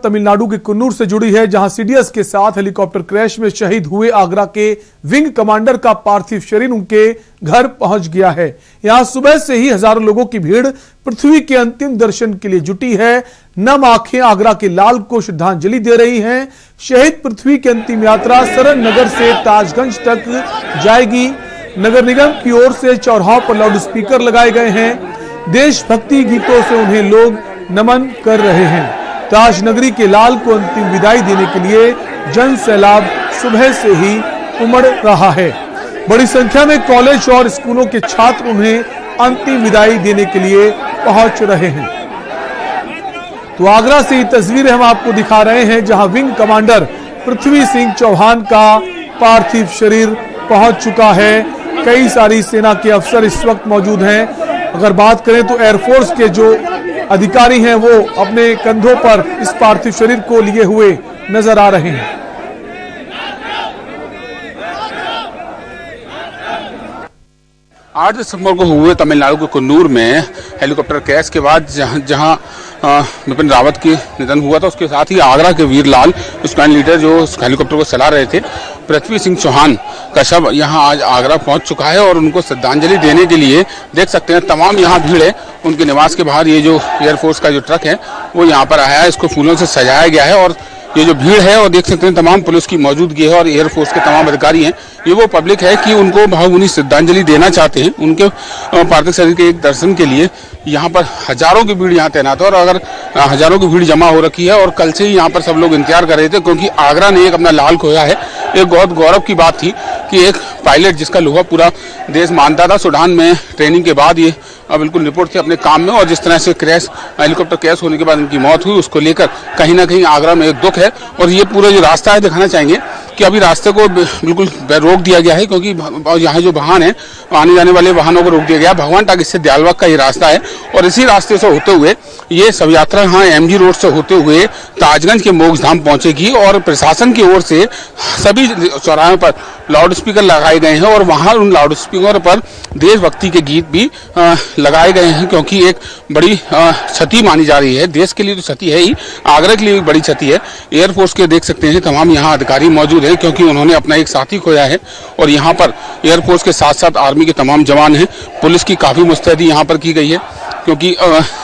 तमिलनाडु के कुन्नूर से जुड़ी है, जहां सीडीएस के साथ हेलीकॉप्टर क्रैश में शहीद हुए आगरा के विंग कमांडर का पार्थिव शरीर उनके घर पहुंच गया है। यहां सुबह से ही हजारों लोगों की भीड़ पृथ्वी के अंतिम दर्शन के लिए जुटी है। नम आंखें आगरा के लाल को श्रद्धांजलि दे रही हैं। शहीद पृथ्वी की अंतिम यात्रा सरन नगर से ताजगंज तक जाएगी। नगर निगम की ओर से चौराहों पर लाउड स्पीकर लगाए गए हैं। देशभक्ति गीतों से उन्हें लोग नमन कर रहे हैं। ताज नगरी के लाल को अंतिम विदाई देने के लिए जन सैलाब सुबह से ही उमड़ रहा है। बड़ी संख्या में कॉलेज और स्कूलों के छात्र उन्हें अंतिम विदाई देने के लिए पहुंच रहे हैं। तो आगरा से ये तस्वीरें हम आपको दिखा रहे हैं, जहां विंग कमांडर पृथ्वी सिंह चौहान का पार्थिव शरीर पहुंच चुका है। कई सारी सेना के अफसर इस वक्त मौजूद हैं। अगर बात करें तो एयरफोर्स के जो अधिकारी हैं वो अपने कंधों पर इस पार्थिव शरीर को लिए हुए नजर आ रहे हैं। 8 दिसंबर को हुए तमिलनाडु के कुन्नूर में हेलीकॉप्टर क्रैश के बाद जहां बिपिन रावत की निधन हुआ था, उसके साथ ही आगरा के वीरलाल स्क्वाड लीडर जो उस हेलीकॉप्टर को चला रहे थे, पृथ्वी सिंह चौहान का शव यहां आज आगरा पहुंच चुका है। और उनको श्रद्धांजलि देने के लिए देख सकते हैं तमाम यहां भीड़ है। उनके निवास के बाहर ये जो एयरफोर्स का जो ट्रक है वो यहाँ पर आया है, इसको फूलों से सजाया गया है। और ये जो भीड़ है और देख सकते हैं तमाम पुलिस की मौजूदगी है और एयरफोर्स के तमाम अधिकारी हैं। ये वो पब्लिक है कि उनको भावभीनी श्रद्धांजलि देना चाहते हैं। उनके पार्थिव शरीर के एक दर्शन के लिए यहाँ पर हजारों की भीड़ यहाँ तैनात है। और अगर हजारों की भीड़ जमा हो रखी है और कल से ही यहाँ पर सब लोग इंतजार कर रहे थे, क्योंकि आगरा ने एक अपना लाल खोया है। एक बहुत गौरव की बात थी कि एक पायलट जिसका लोहा पूरा देश मानता था, सूडान में ट्रेनिंग के बाद ये बिल्कुल रिपोर्ट थे अपने काम में, और जिस तरह से हेलीकॉप्टर क्रैश होने के बाद उनकी मौत हुई, उसको लेकर कहीं ना कहीं आगरा में एक दुख है। और ये पूरा जो रास्ता है दिखाना चाहेंगे कि अभी रास्ते को बिल्कुल रोक दिया गया है, क्योंकि यहाँ जो वाहन है, आने जाने वाले वाहनों को रोक दिया गया है। भगवान टाकिज से दयालबाग का ये रास्ता है और इसी रास्ते से होते हुए ये शव यात्रा यहाँ एमजी रोड से होते हुए ताजगंज के मोक्षधाम पहुंचेगी। और प्रशासन की ओर से सभी चौराहों पर लाउड स्पीकर लगाए गए हैं और वहां उन लाउड स्पीकर पर देशभक्ति के गीत भी लगाए गए हैं, क्योंकि एक बड़ी क्षति मानी जा रही है। देश के लिए तो क्षति है ही, आगरा के लिए भी बड़ी क्षति है। एयरफोर्स के देख सकते हैं तमाम यहाँ अधिकारी मौजूद हैं, क्योंकि उन्होंने अपना एक साथी खोया है। और यहाँ पर एयरफोर्स के साथ साथ आर्मी के तमाम जवान हैं। पुलिस की काफी मुस्तैदी यहाँ पर की गई है, क्योंकि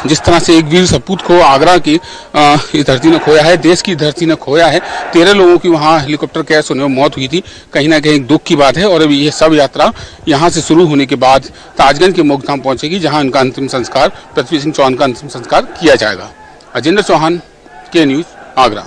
जिस तरह से एक वीर सपूत को आगरा की इस धरती ने खोया है, देश की धरती ने खोया है। 13 लोगों की वहाँ हेलीकॉप्टर क्रैश होने में मौत हुई थी। कहीं ना कहीं दुख की बात है। और अभी ये सब यात्रा यहाँ से शुरू होने के बाद ताजगंज के मोक्षधाम पहुंचेगी, जहाँ उनका अंतिम संस्कार, पृथ्वी सिंह चौहान का अंतिम संस्कार किया जाएगा। अजेंद्र चौहान, के न्यूज, आगरा।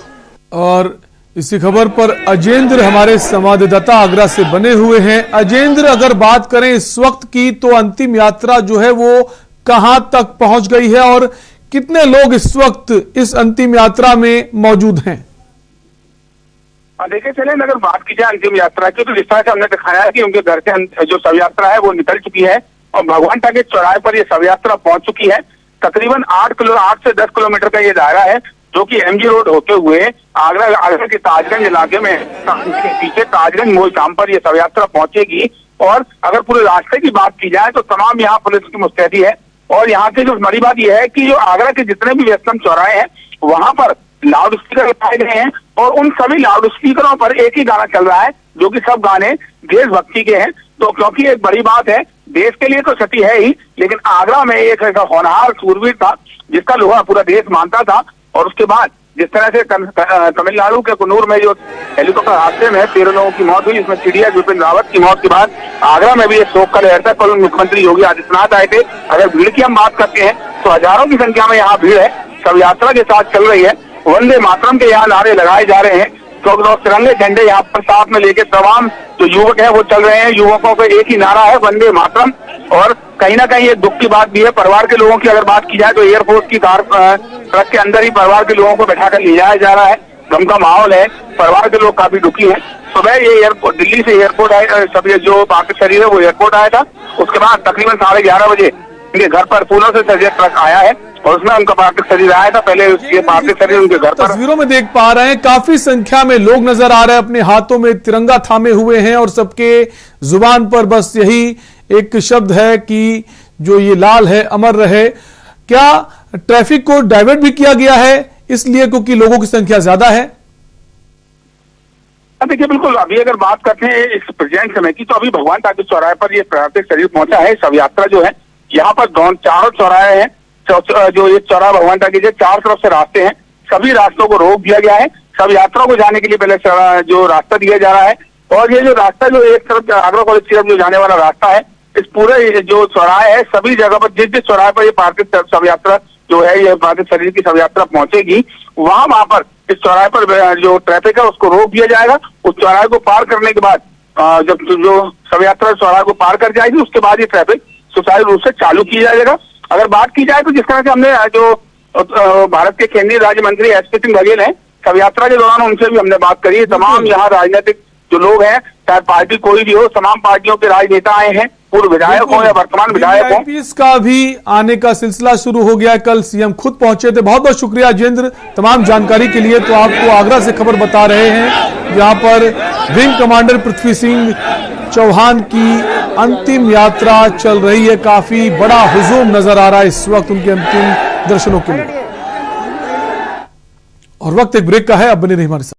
और इसी खबर पर अजेंद्र हमारे संवाददाता आगरा से बने हुए हैं। अजेंद्र, अगर बात करें इस वक्त की, तो अंतिम यात्रा जो है वो कहां तक पहुंच गई है और कितने लोग इस वक्त इस अंतिम यात्रा में मौजूद हैं? देखिए चले, अगर बात की जाए अंतिम यात्रा की, तो जिस तरह से हमने दिखाया है कि उनके घर से जो शव यात्रा है वो निकल चुकी है और भगवान टाकिज चौराहे पर ये शव यात्रा पहुंच चुकी है। तकरीबन 8 से 10 किलोमीटर का ये दायरा है, जो कि एमजी रोड होते हुए आगरा के ताजगंज इलाके में पीछे ताजगंज मोक्षधाम पर ये शव यात्रा पहुंचेगी। और अगर पूरे रास्ते की बात की जाए तो तमाम यहाँ पुलिस की मुस्तैदी है। और यहाँ की जो बड़ी बात यह है कि जो आगरा के जितने भी व्यस्तम चौराहे हैं वहां पर लाउड स्पीकर लगाए गए हैं और उन सभी लाउड स्पीकरों पर एक ही गाना चल रहा है, जो कि सब गाने देशभक्ति के हैं। तो क्योंकि एक बड़ी बात है, देश के लिए तो क्षति है ही, लेकिन आगरा में एक ऐसा होनहार सूरवीर था जिसका लोहा पूरा देश मानता था। और उसके बाद जिस तरह से तमिलनाडु के कुन्नूर में जो हेलीकॉप्टर हादसे में 13 लोगों की मौत हुई, इसमें सीडीएस विपिन रावत की मौत के बाद आगरा में भी एक शोक का लहर था। कल मुख्यमंत्री योगी आदित्यनाथ आए थे। अगर भीड़ की हम बात करते हैं तो हजारों की संख्या में यहाँ भीड़ है, शव यात्रा के साथ चल रही है। वंदे मातरम के यहाँ नारे लगाए जा रहे हैं, तो तिरंगे झंडे यहाँ पर साथ में लेके तमाम जो युवक है वो चल रहे हैं। युवकों का एक ही नारा है, वंदे मातरम। और कहीं ना कहीं एक दुख की बात भी है, परिवार के लोगों की अगर बात की जाए तो एयरफोर्स की कार ट्रक के अंदर ही परिवार के लोगों को बैठाकर ले जाया जा रहा है। गम का माहौल है, परिवार के लोग काफी दुखी हैं। सुबह ये एयरपोर्ट, दिल्ली से एयरपोर्ट आया, सब जो पार्थिव शरीर है वो एयरपोर्ट आया था। उसके बाद तकरीबन 11:30 बजे इनके घर पर फूलों से सजे ट्रक आया है और उसमें उनका पार्थिव शरीर आया था। पहले उसके पार्थिव शरीर उनके घर पर, तस्वीरों में देख पा रहे हैं, काफी संख्या में लोग नजर आ रहे हैं, अपने हाथों में तिरंगा थामे हुए हैं और सबके जुबान पर बस यही एक शब्द है कि जो ये लाल है अमर रहे। क्या ट्रैफिक को डाइवर्ट भी किया गया है इसलिए क्योंकि लोगों की संख्या ज्यादा है? देखिए, बिल्कुल। अभी अगर बात करते हैं इस प्रेजेंट समय की, तो अभी भगवान टाकीज चौराहे पर ये पार्थिव शरीर पहुंचा है। शव यात्रा जो है, यहाँ पर चारों चौराहे हैं, जो ये चौराहा भगवान टाकीज है, चार तरफ से रास्ते हैं, सभी रास्तों को रोक दिया गया है। सब यात्रा को जाने के लिए पहले जो रास्ता दिया जा रहा है, और ये जो रास्ता जो एक तरफ आगरा कॉलेज की तरफ जो जाने वाला रास्ता है, इस पूरे जो चौराहे है, सभी जगह पर जिस चौराहे पर ये पार्थिव शव यात्रा जो है, ये पार्थिव शरीर की शव यात्रा पहुंचेगी, वहां पर इस चौराहे पर जो ट्रैफिक है उसको रोक दिया जाएगा। उस चौराहे को पार करने के बाद जब जो शव यात्रा चौराहे को पार कर जाएगी, उसके बाद ये ट्रैफिक सुचारू रूप से चालू किया जाएगा। अगर बात की जाए तो जिस तरह से हमने जो भारत के केंद्रीय राज्य मंत्री एसपी सिंह बघेल हैं, शव यात्रा के दौरान उनसे भी हमने बात करी है। तमाम यहाँ राजनीतिक जो लोग हैं, चाहे पार्टी कोई भी हो, तमाम पार्टियों के राजनेता आए हैं, पूर्व विधायक हो या वर्तमान विधायक हो। वीवीआईपी का भी आने का सिलसिला शुरू हो गया है। कल सीएम खुद पहुंचे थे। बहुत बहुत शुक्रिया अजेंद्र तमाम जानकारी के लिए। तो आपको आगरा से खबर बता रहे हैं, जहां पर विंग कमांडर पृथ्वी सिंह चौहान की अंतिम यात्रा चल रही है। काफी बड़ा हुजूम नजर आ रहा है इस वक्त उनके अंतिम दर्शनों के लिए। और वक्त एक ब्रेक का है, अब बने रहिए हमारे साथ।